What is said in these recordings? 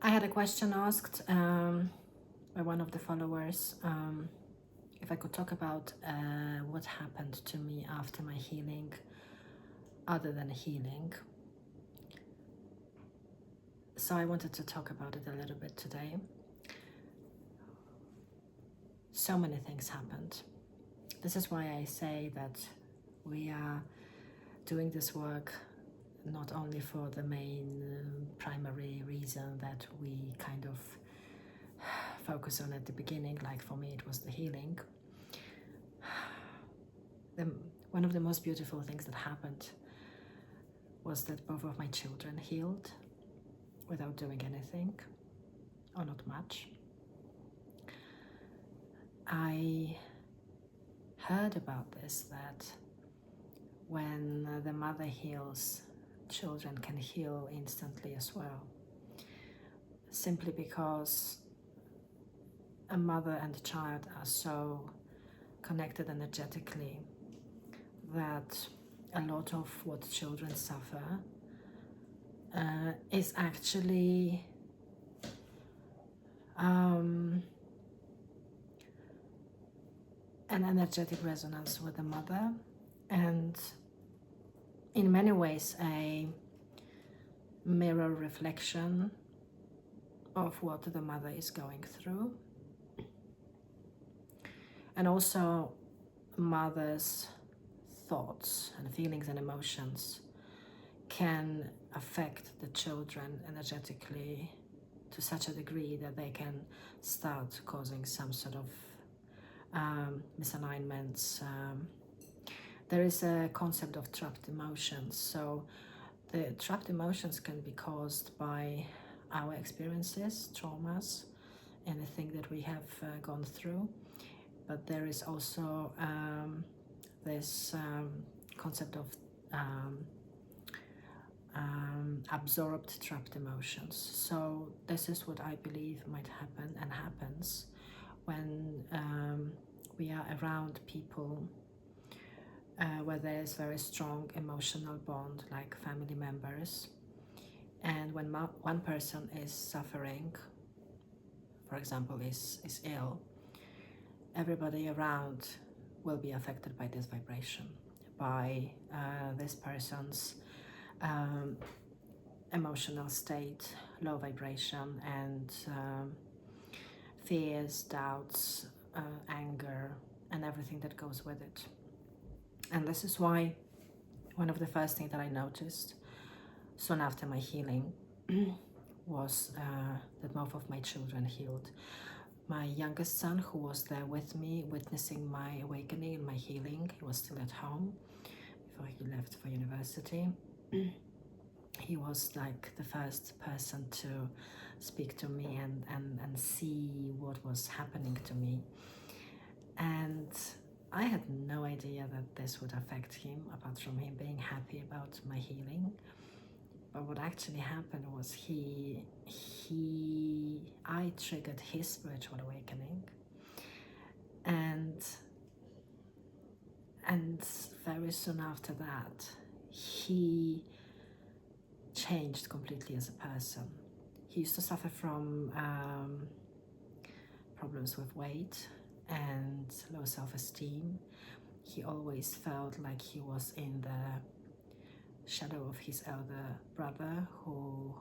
I had a question asked by one of the followers if I could talk about what happened to me after my healing, other than healing. So I wanted to talk about it a little bit today. So many things happened. This is why I say that we are doing this work not only for the main primary reason that we kind of focus on at the beginning, like for me it was the healing. One of the most beautiful things that happened was that both of my children healed without doing anything, or not much. I heard about this, that when the mother heals, children can heal instantly as well, simply because a mother and a child are so connected energetically that a lot of what children suffer is actually an energetic resonance with the mother, and in many ways a mirror reflection of what the mother is going through. And also mother's thoughts and feelings and emotions can affect the children energetically to such a degree that they can start causing some sort of misalignments. There is a concept of trapped emotions. So the trapped emotions can be caused by our experiences, traumas, anything that we have gone through. But there is also this concept of absorbed trapped emotions. So this is what I believe might happen and happens when we are around people where there is very strong emotional bond, like family members, and when one person is suffering, for example, is ill, everybody around will be affected by this vibration, by this person's emotional state, low vibration, and fears, doubts, anger, and everything that goes with it. And this is why one of the first things that I noticed soon after my healing was that both of my children healed. My youngest son, who was there with me, witnessing my awakening and my healing, he was still at home before he left for university. He was like the first person to speak to me and see what was happening to me. And I had no idea that this would affect him, apart from him being happy about my healing. But what actually happened was I triggered his spiritual awakening, and very soon after that, he changed completely as a person. He used to suffer from problems with weight and low self-esteem. He always felt like he was in the shadow of his elder brother, who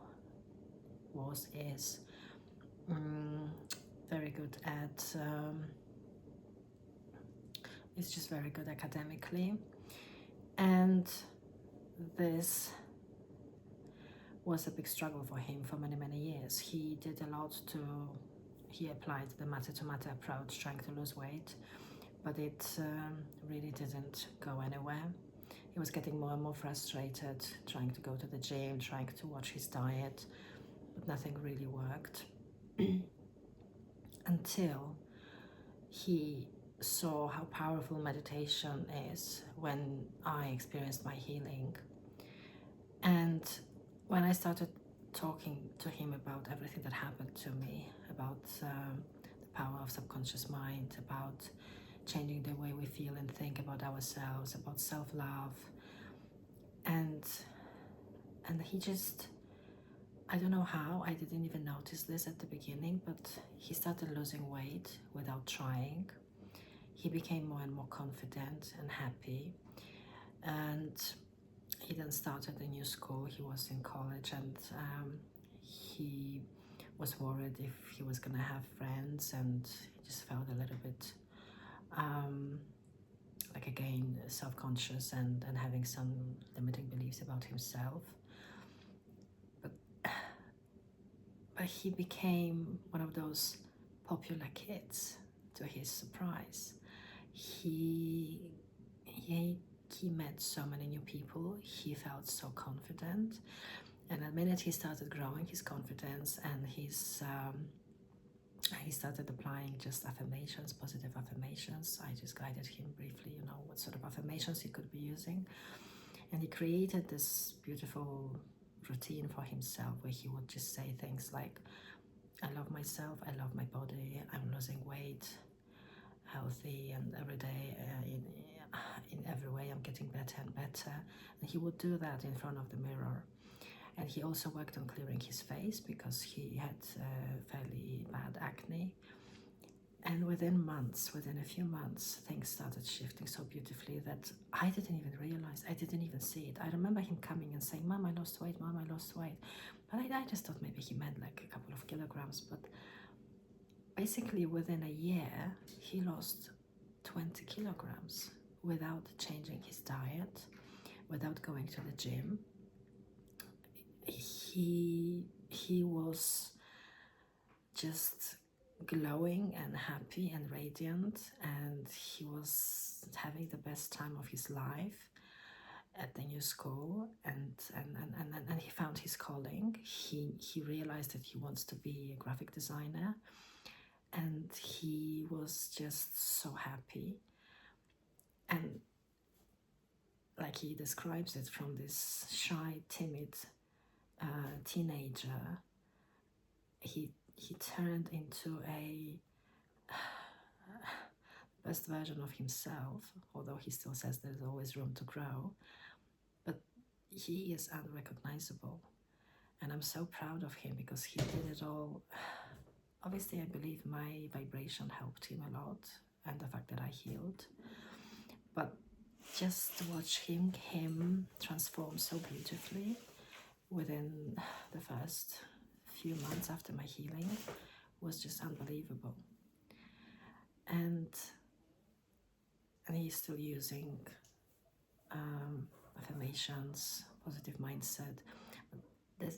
is very good at is just very good academically, and this was a big struggle for him for many years. He did a lot he applied the matter-to-matter approach, trying to lose weight, but it really didn't go anywhere. He was getting more and more frustrated, trying to go to the gym, trying to watch his diet, but nothing really worked. Until he saw how powerful meditation is when I experienced my healing. And when I started talking to him about everything that happened to me, about the power of subconscious mind, about changing the way we feel and think about ourselves, about self-love, and he just, I don't know how, I didn't even notice this at the beginning, but he started losing weight without trying. He became more and more confident and happy. And he then started a new school. He was in college, and he was worried if he was going to have friends, and he just felt a little bit like, again, self-conscious and having some limiting beliefs about himself. But he became one of those popular kids, to his surprise. He met so many new people. He felt so confident, and the minute he started growing his confidence, and he started applying just affirmations, positive affirmations. I just guided him briefly, what sort of affirmations he could be using, and he created this beautiful routine for himself where he would just say things like, I love myself, I love my body, I'm losing weight, healthy, and every day in every way I'm getting better and better. And he would do that in front of the mirror. And he also worked on clearing his face because he had fairly bad acne. And within a few months, things started shifting so beautifully that I didn't even realize, I didn't even see it. I remember him coming and saying, Mom, I lost weight, Mom, I lost weight. But I just thought maybe he meant like a couple of kilograms. But basically within a year, he lost 20 kilograms without changing his diet, without going to the gym. He was just glowing and happy and radiant, and he was having the best time of his life at the new school, and he found his calling. He realized that he wants to be a graphic designer, and he was just so happy. And like he describes it, from this shy, timid teenager, he turned into a best version of himself, although he still says there's always room to grow. But he is unrecognizable, and I'm so proud of him because he did it all. Obviously, I believe my vibration helped him a lot, and the fact that I healed. But just to watch him transform so beautifully within the first few months after my healing was just unbelievable. And he's still using affirmations, positive mindset.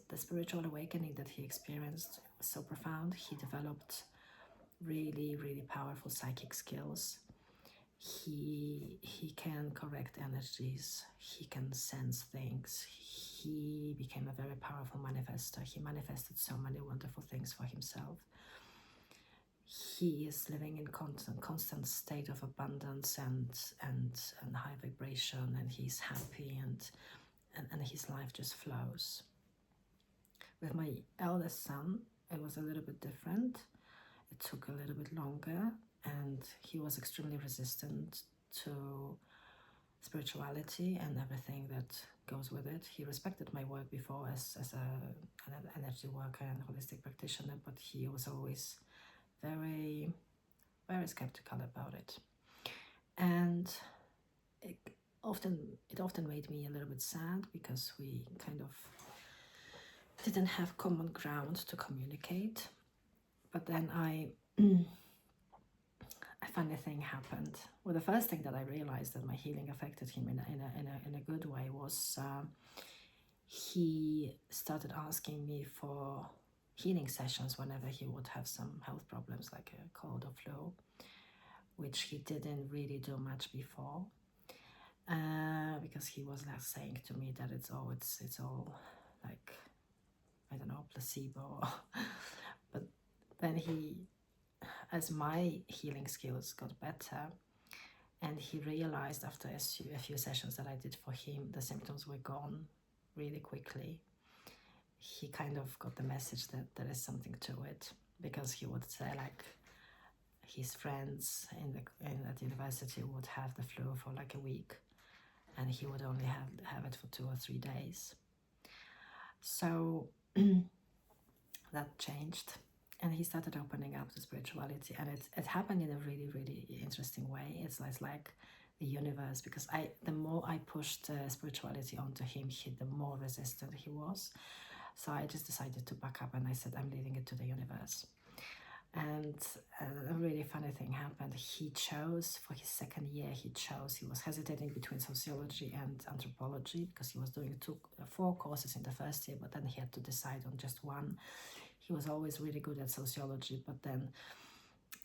The spiritual awakening that he experienced was so profound. He developed really, really powerful psychic skills. He can correct energies. He can sense things. He became a very powerful manifester. He manifested so many wonderful things for himself. He is living in constant state of abundance and high vibration, and he's happy, and his life just flows. With my eldest son, it was a little bit different. It took a little bit longer, and he was extremely resistant to spirituality and everything that goes with it. He respected my work before as an energy worker and holistic practitioner, but he was always very, very skeptical about it. And it often made me a little bit sad because we kind of didn't have common ground to communicate. But then a funny thing happened. Well, the first thing that I realized that my healing affected him in a good way was he started asking me for healing sessions whenever he would have some health problems like a cold or flu, which he didn't really do much before, because he was like saying to me that it's all like, I don't know, placebo. But then as my healing skills got better, and he realized after a few sessions that I did for him, the symptoms were gone really quickly. He kind of got the message that there is something to it, because he would say like his friends at university would have the flu for like a week, and he would only have it for 2 or 3 days. So that changed, and he started opening up to spirituality, and it happened in a really, really interesting way. It's like the universe, because the more I pushed spirituality onto him, the more resistant he was. So I just decided to back up, and I said, I'm leaving it to the universe. And a really funny thing happened. He chose, for his second year, he was hesitating between sociology and anthropology, because he was doing 4 courses in the first year, but then he had to decide on just one. He was always really good at sociology, but then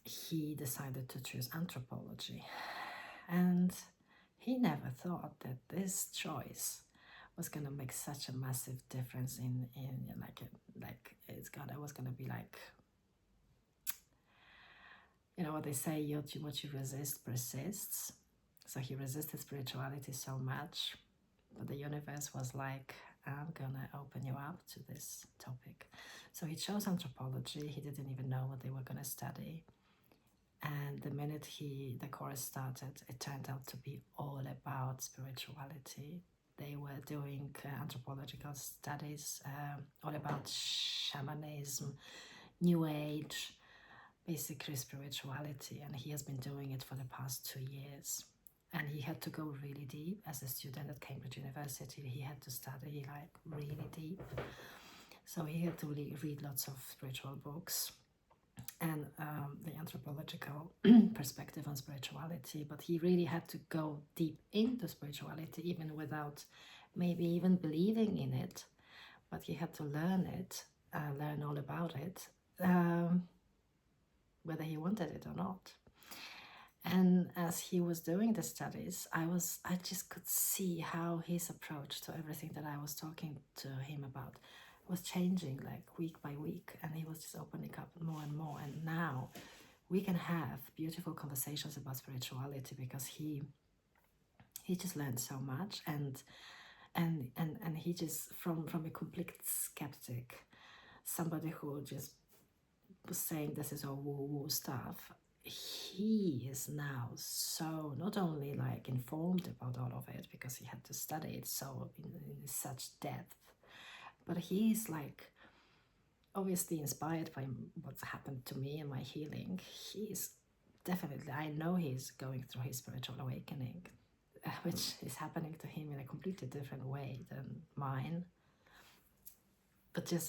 he decided to choose anthropology. And he never thought that this choice was going to make such a massive difference in it was going to be like, you know what they say, what you resist persists. So he resisted spirituality so much, but the universe was like, I'm gonna open you up to this topic. So he chose anthropology. He didn't even know what they were gonna study. And the minute the course started, it turned out to be all about spirituality. They were doing anthropological studies, all about shamanism, New Age, basically spirituality, and he has been doing it for the past 2 years. And he had to go really deep as a student at Cambridge University. He had to study like really deep. So he had to read lots of spiritual books and the anthropological perspective on spirituality. But he really had to go deep into spirituality, even without maybe even believing in it. But he had to learn it, learn all about it, whether he wanted it or not. And as he was doing the studies, I just could see how his approach to everything that I was talking to him about was changing like week by week, and he was just opening up more and more. And now we can have beautiful conversations about spirituality, because he just learned so much, and he just from a complete skeptic, somebody who just was saying this is all woo-woo stuff, he is now so not only like informed about all of it, because he had to study it so in such depth, but he's like obviously inspired by what's happened to me and my healing. He's definitely, I know he's going through his spiritual awakening, which is happening to him in a completely different way than mine, but just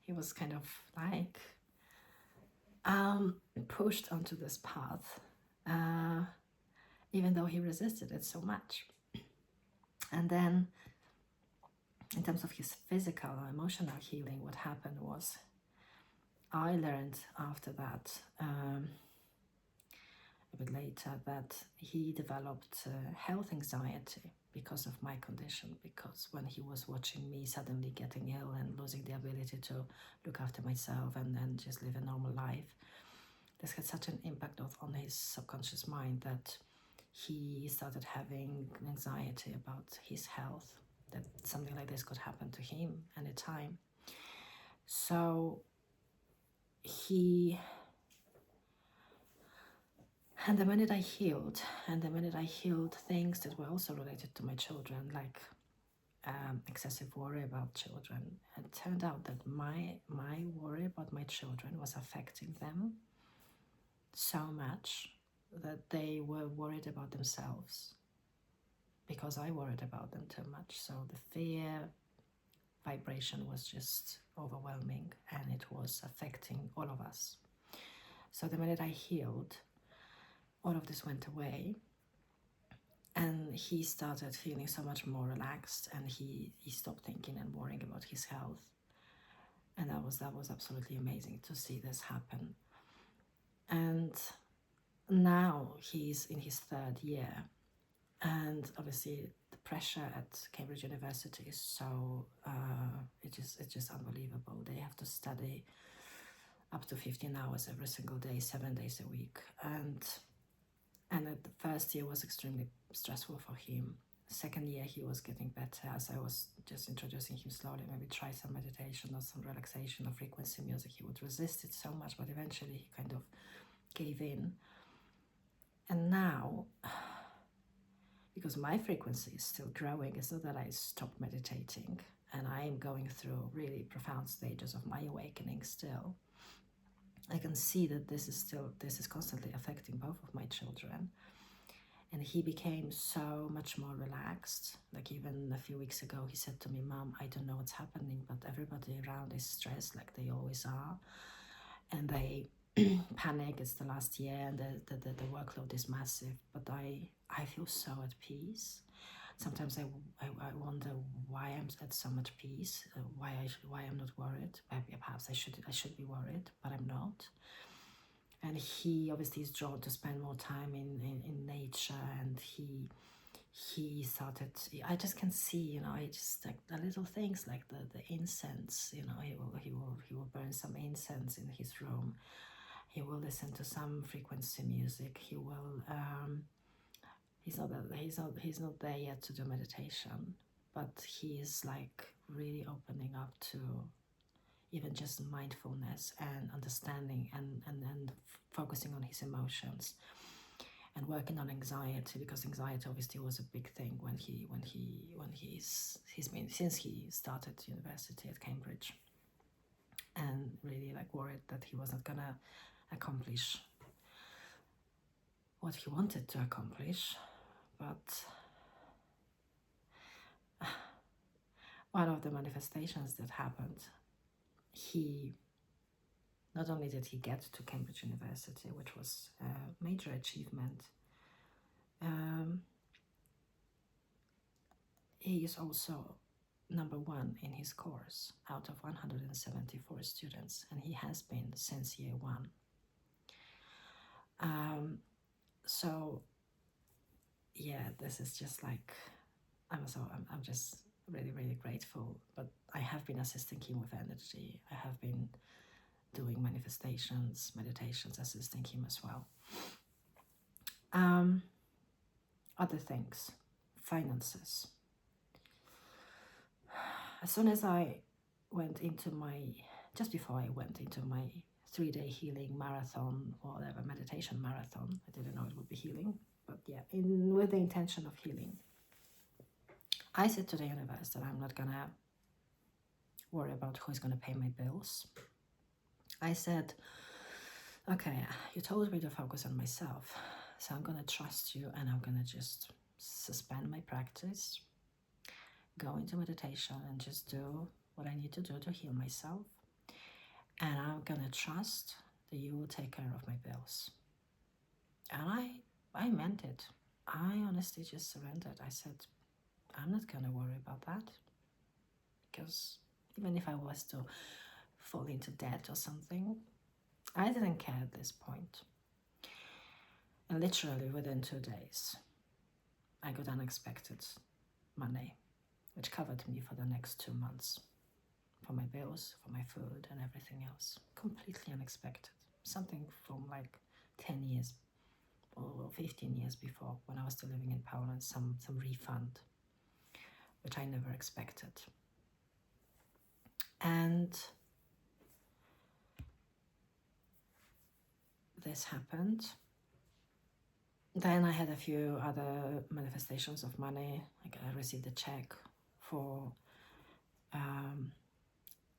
he was kind of like pushed onto this path, even though he resisted it so much. And then in terms of his physical or emotional healing, what happened was, I learned after that, a bit later, that he developed health anxiety because of my condition, because when he was watching me suddenly getting ill and losing the ability to look after myself and then just live a normal life, this had such an impact on his subconscious mind that he started having anxiety about his health, that something like this could happen to him anytime. So and the minute I healed, things that were also related to my children, like excessive worry about children, it turned out that my worry about my children was affecting them so much that they were worried about themselves because I worried about them too much. So the fear vibration was just overwhelming, and it was affecting all of us. So the minute I healed, all of this went away, and he started feeling so much more relaxed, and he stopped thinking and worrying about his health. And that was absolutely amazing to see this happen. And now he's in his 3rd year, and obviously the pressure at Cambridge University is so it's just unbelievable. They have to study up to 15 hours every single day, 7 days a week, and the first year was extremely stressful for him. Second year he was getting better as I was just introducing him slowly. Maybe try some meditation or some relaxation or frequency music. He would resist it so much, but eventually he kind of gave in. And now, because my frequency is still growing, it's not that I stopped meditating and I am going through really profound stages of my awakening still, I can see that this is constantly affecting both of my children. And he became so much more relaxed. Like even a few weeks ago, he said to me, "Mom, I don't know what's happening, but everybody around is stressed like they always are. And they panic, it's the last year and the workload is massive. But I feel so at peace. Sometimes I wonder why I'm at so much peace, why I'm not worried. Perhaps I should be worried, but I'm not." And he obviously is drawn to spend more time in nature, and he started, I just can see, you know, I just like the little things like the incense, you know, he will burn some incense in his room. He will listen to some frequency music. He will he's not there yet to do meditation, but he is like really opening up to even just mindfulness and understanding and focusing on his emotions and working on anxiety, because anxiety obviously was a big thing when he's been since he started university at Cambridge, and really like worried that he wasn't gonna accomplish what he wanted to accomplish. But one of the manifestations that happened, he not only did he get to Cambridge University, which was a major achievement, he is also #1 in his course out of 174 students, and he has been since year 1. So yeah, this is just like, I'm just really, really grateful. But I have been assisting him with energy. I have been doing manifestations, meditations, assisting him as well. Other things, finances. As soon as I went into just before I went into my 3-day healing marathon, or whatever, meditation marathon, I didn't know it would be healing, but yeah, with the intention of healing, I said to the universe that I'm not gonna worry about who's gonna pay my bills. I said, okay, you told me to focus on myself, so I'm gonna trust you, and I'm gonna just suspend my practice, go into meditation, and just do what I need to do to heal myself. And I'm gonna trust that you will take care of my bills. And I meant it. I honestly just surrendered. I said, I'm not gonna worry about that, because even if I was to fall into debt or something, I didn't care at this point. And literally within 2 days, I got unexpected money, which covered me for the next 2 months, for my bills, for my food and everything else. Completely unexpected. Something from like 10 years or 15 years before, when I was still living in Poland, some refund, which I never expected. And this happened. Then I had a few other manifestations of money. Like I received a check for,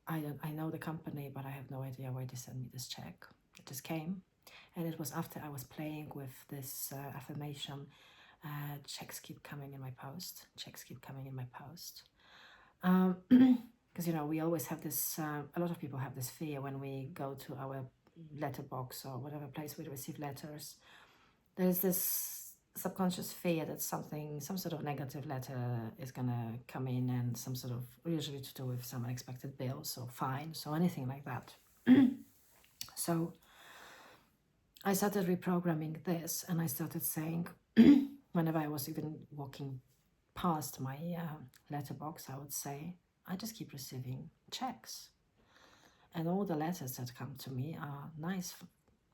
I know the company, but I have no idea why they sent me this check. It just came. And it was after I was playing with this affirmation, checks keep coming in my post, checks keep coming in my post. Because, you know, we always have this, a lot of people have this fear when we go to our letterbox or whatever place we receive letters. There's this subconscious fear that some sort of negative letter is gonna come in, and some sort of, usually to do with some unexpected bills or fines or anything like that. So I started reprogramming this, and I started saying, whenever I was even walking past my letterbox, I would say, I just keep receiving checks. And all the letters that come to me are nice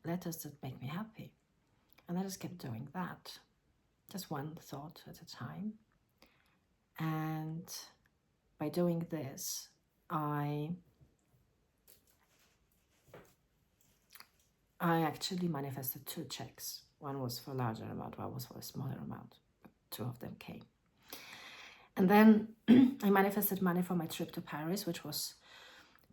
letters that make me happy. And I just kept doing that, just one thought at a time. And by doing this, I actually manifested 2 checks. One was for a larger amount, one was for a smaller amount. 2 of them came. And then I manifested money for my trip to Paris, which was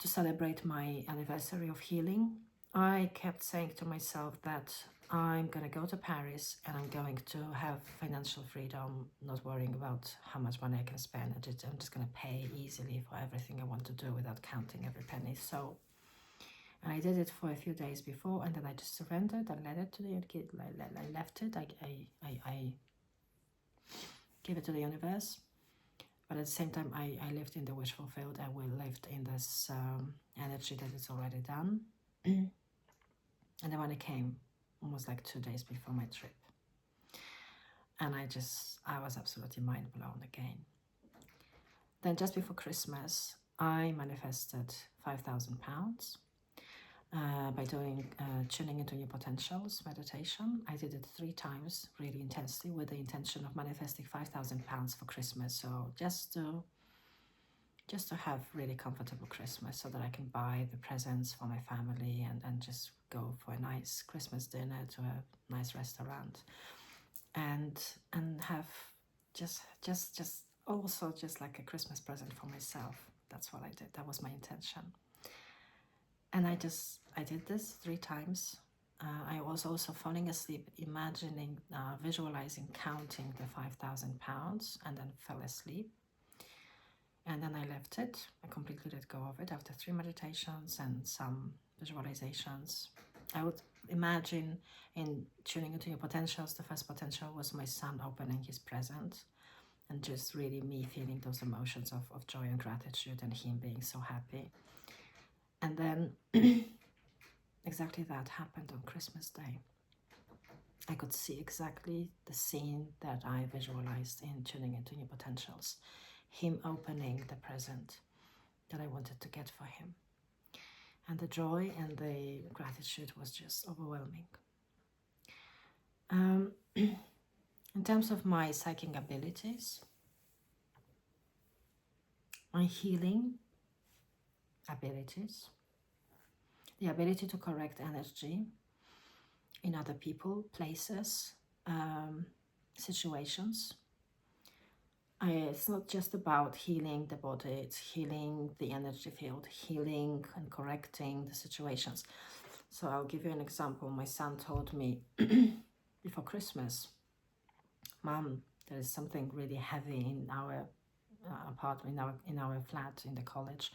to celebrate my anniversary of healing. I kept saying to myself that I'm going to go to Paris and I'm going to have financial freedom, not worrying about how much money I can spend. I'm just going to pay easily for everything I want to do without counting every penny. So, and I did it for a few days before, and then I just surrendered. I let it to the, I left it. I gave it to the universe. But at the same time, I lived in the wish fulfilled. I will lived in this energy that is already done. And then when it came, almost like 2 days before my trip, and I was absolutely mind blown again. Then just before Christmas, I manifested £5,000 by doing tuning into your potentials meditation. I did it 3 times really intensely with the intention of manifesting £5,000 for Christmas. So just to have really comfortable Christmas, so that I can buy the presents for my family and just go for a nice Christmas dinner to a nice restaurant, and have just also just like a Christmas present for myself. That's what I did. That was my intention. And I did this 3 times. I was also falling asleep, imagining, visualizing, counting the £5,000, and then fell asleep. And then I left it. I completely let go of it after 3 meditations and some visualizations. I would imagine, in tuning into your potentials, the first potential was my son opening his present, and just really me feeling those emotions of joy and gratitude, and him being so happy. And then exactly that happened on Christmas Day. I could see exactly the scene that I visualized in tuning into your potentials. Him opening the present that I wanted to get for him. And the joy and the gratitude was just overwhelming. In terms of my psychic abilities, my healing abilities, the ability to correct energy in other people, places, situations. It's not just about healing the body, it's healing the energy field, healing and correcting the situations. So I'll give you an example. My son told me before Christmas, "Mom, there is something really heavy in our apartment, in our flat in the college.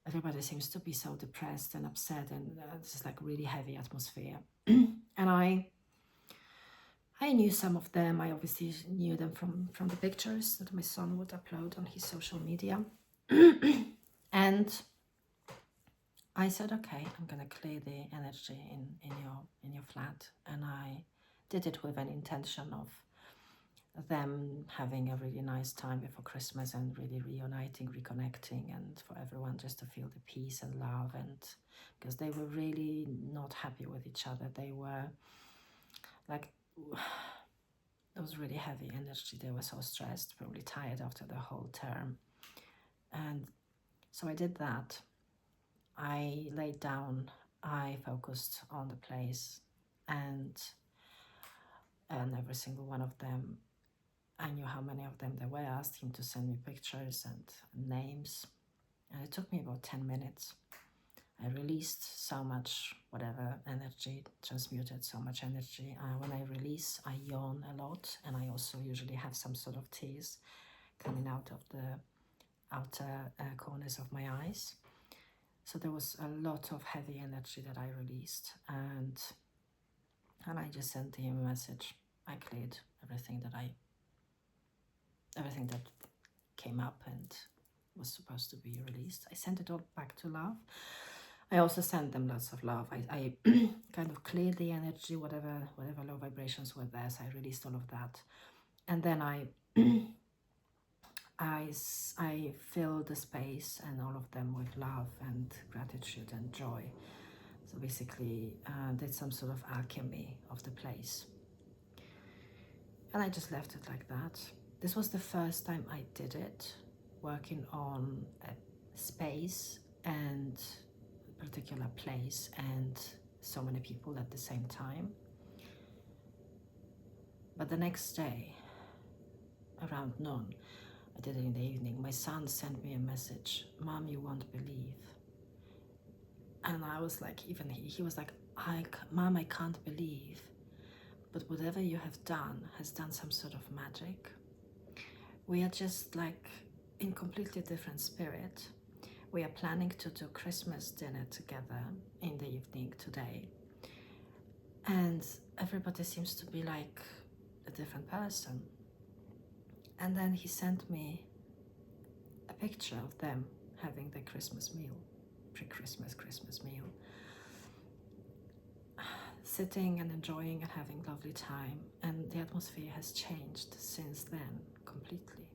Everybody seems to be so depressed and upset, and this is like really heavy atmosphere." And I knew some of them. I obviously knew them from the pictures that my son would upload on his social media. And I said, okay, I'm gonna clear the energy in your flat. And I did it with an intention of them having a really nice time before Christmas and really reuniting, reconnecting, and for everyone just to feel the peace and love. And because they were really not happy with each other, they were like, it was really heavy energy. They were so stressed, probably tired after the whole term. And so I did that. I laid down, I focused on the place, and every single one of them, I knew how many of them there were. I asked him to send me pictures and names, and it took me about 10 minutes. I released so much, whatever energy, transmuted so much energy. When I release, I yawn a lot, and I also usually have some sort of tears coming out of the outer corners of my eyes. So there was a lot of heavy energy that I released, and I just sent him a message. I cleared everything that came up and was supposed to be released. I sent it all back to love. I also sent them lots of love. I kind of cleared the energy, whatever low vibrations were there. So I released all of that, and then I filled the space and all of them with love and gratitude and joy. So basically, did some sort of alchemy of the place, and I just left it like that. This was the first time I did it, working on a space and a particular place and so many people at the same time. But the next day, around noon. I did it in the evening. My son sent me a message, "Mom, you won't believe." And I was like, even he was like, "Mom, I can't believe. But whatever you have done has done some sort of magic. We are just like in completely different spirit. We are planning to do Christmas dinner together in the evening today. And everybody seems to be like a different person." And then he sent me a picture of them having their Christmas meal, pre-Christmas Christmas meal, sitting and enjoying and having lovely time. And the atmosphere has changed since then completely.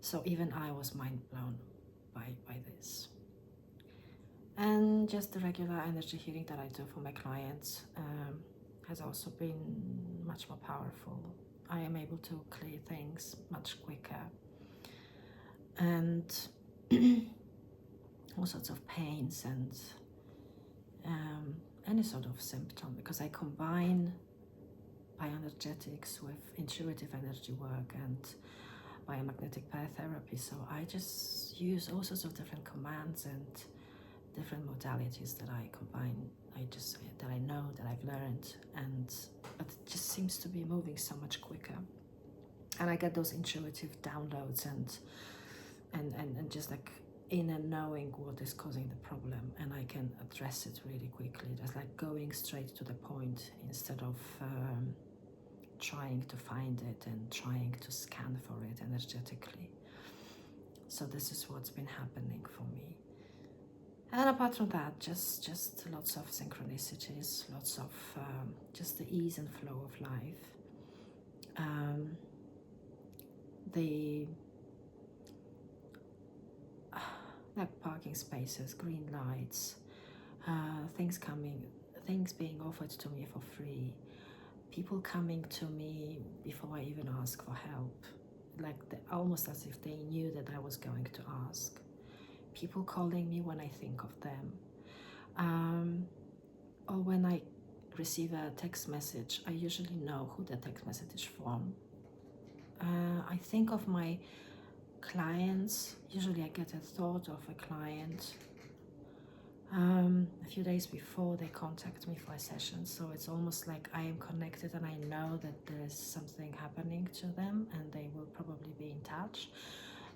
So even I was mind blown by this. And just the regular energy healing that I do for my clients has also been much more powerful. I am able to clear things much quicker, and all sorts of pains and any sort of symptom, because I combine bioenergetics with intuitive energy work and biomagnetic pair therapy. So I just use all sorts of different commands and different modalities that I combine. That I know, that I've learned, but it just seems to be moving so much quicker. And I get those intuitive downloads and just like inner knowing what is causing the problem, and I can address it really quickly. Just like going straight to the point instead of trying to find it and trying to scan for it energetically. So this is what's been happening for me. And apart from that, just lots of synchronicities, lots of just the ease and flow of life. The like parking spaces, green lights, things being offered to me for free, people coming to me before I even ask for help, like almost as if they knew that I was going to ask. People calling me when I think of them, or when I receive a text message, I usually know who the text message is from. I think of my clients. Usually I get a thought of a client a few days before they contact me for a session, so it's almost like I am connected and I know that there's something happening to them and they will probably be in touch.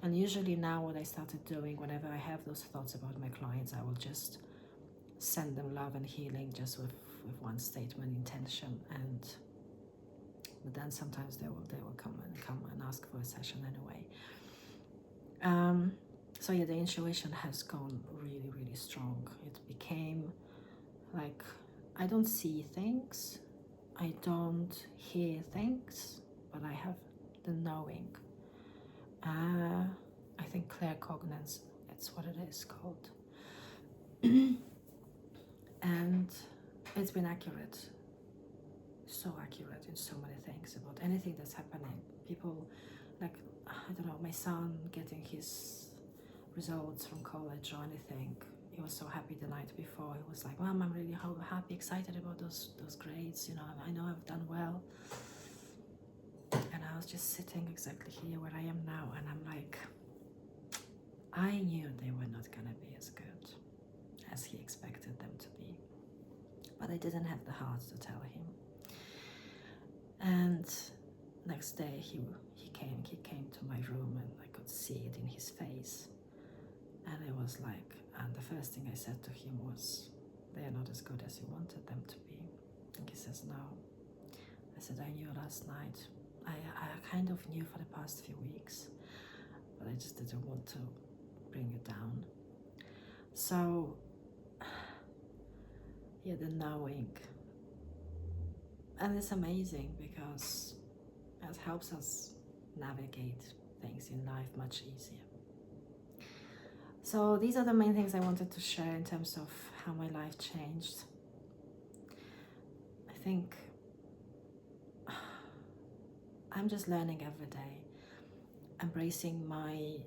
And usually now what I started doing, whenever I have those thoughts about my clients, I will just send them love and healing just with one statement, intention, but then sometimes they will come and ask for a session anyway. So yeah, the intuition has gone really, really strong. It became like, I don't see things, I don't hear things, but I have the knowing. I think claircognizance, that's what it is called. And it's been accurate, so accurate in so many things about anything that's happening. People, like, I don't know, my son getting his results from college or anything, he was so happy the night before. He was like, "Mom, I'm really happy, excited about those grades, you know, I know I've done well." And I was just sitting exactly here where I am now, and I'm like, I knew they were not gonna be as good as he expected them to be, but I didn't have the heart to tell him. And next day he came to my room, and I could see it in his face. And it was like, and the first thing I said to him was, "They are not as good as you wanted them to be." And he says, "No." I said, "I knew last night. I kind of knew for the past few weeks, but I just didn't want to bring you down." So yeah, the knowing. And it's amazing because it helps us navigate things in life much easier. So these are the main things I wanted to share in terms of how my life changed. I think I'm just learning every day, embracing my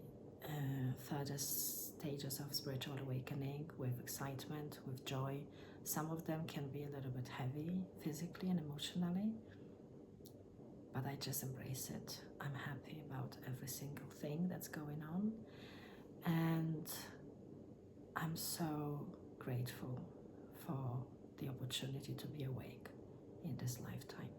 further stages of spiritual awakening with excitement, with joy. Some of them can be a little bit heavy physically and emotionally, but I just embrace it. I'm happy about every single thing that's going on, and I'm so grateful for the opportunity to be awake in this lifetime.